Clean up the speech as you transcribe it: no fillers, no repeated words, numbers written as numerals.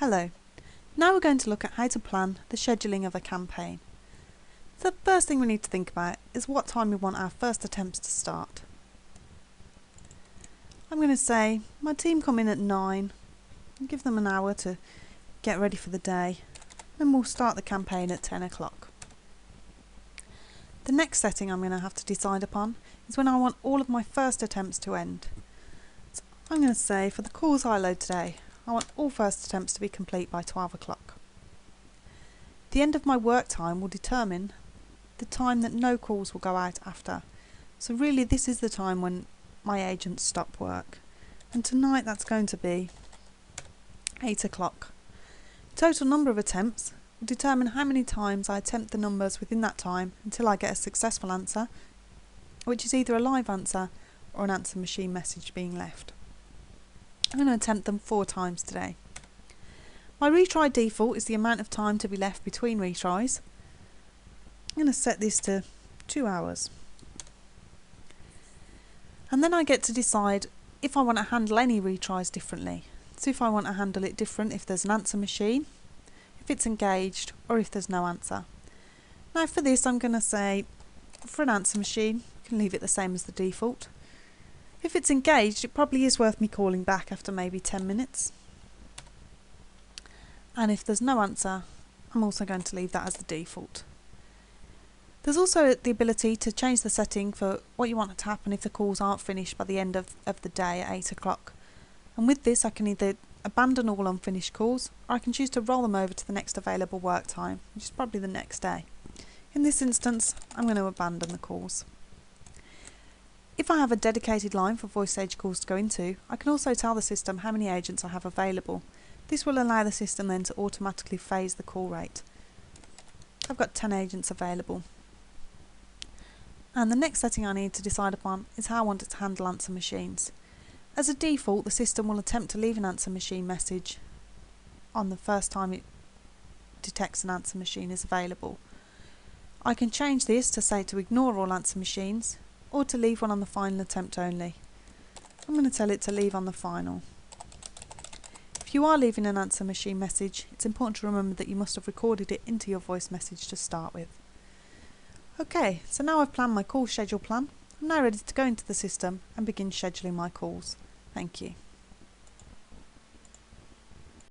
Hello. Now we're going to look at how to plan the scheduling of a campaign. The first thing we need to think about is what time we want our first attempts to start. I'm going to say my team come in at 9 and give them an hour to get ready for the day, and we'll start the campaign at 10 o'clock. The next setting I'm going to have to decide upon is when I want all of my first attempts to end. So I'm going to say for the calls I load today, I want all first attempts to be complete by 12 o'clock. The end of my work time will determine the time that no calls will go out after. So really this is the time when my agents stop work. And tonight that's going to be 8 o'clock. Total number of attempts will determine how many times I attempt the numbers within that time until I get a successful answer, which is either a live answer or an answer machine message being left. I'm going to attempt them 4 times today. My retry default is the amount of time to be left between retries. I'm going to set this to 2 hours. And then I get to decide if I want to handle any retries differently. So if I want to handle it different if there's an answer machine, if it's engaged, or if there's no answer. Now for this I'm going to say, for an answer machine, you can leave it the same as the default. If it's engaged, it probably is worth me calling back after maybe 10 minutes. And if there's no answer, I'm also going to leave that as the default. There's also the ability to change the setting for what you want to happen if the calls aren't finished by the end of the day at 8 o'clock. And with this I can either abandon all unfinished calls, or I can choose to roll them over to the next available work time, which is probably the next day. In this instance, I'm going to abandon the calls. If I have a dedicated line for VoiceSage calls to go into, I can also tell the system how many agents I have available. This will allow the system then to automatically phase the call rate. I've got 10 agents available. And the next setting I need to decide upon is how I want it to handle answer machines. As a default, the system will attempt to leave an answer machine message on the first time it detects an answer machine is available. I can change this to say to ignore all answer machines, or to leave one on the final attempt only. I'm going to tell it to leave on the final. If you are leaving an answer machine message, it's important to remember that you must have recorded it into your voice message to start with. Okay, so now I've planned my call schedule plan, I'm now ready to go into the system and begin scheduling my calls. Thank you.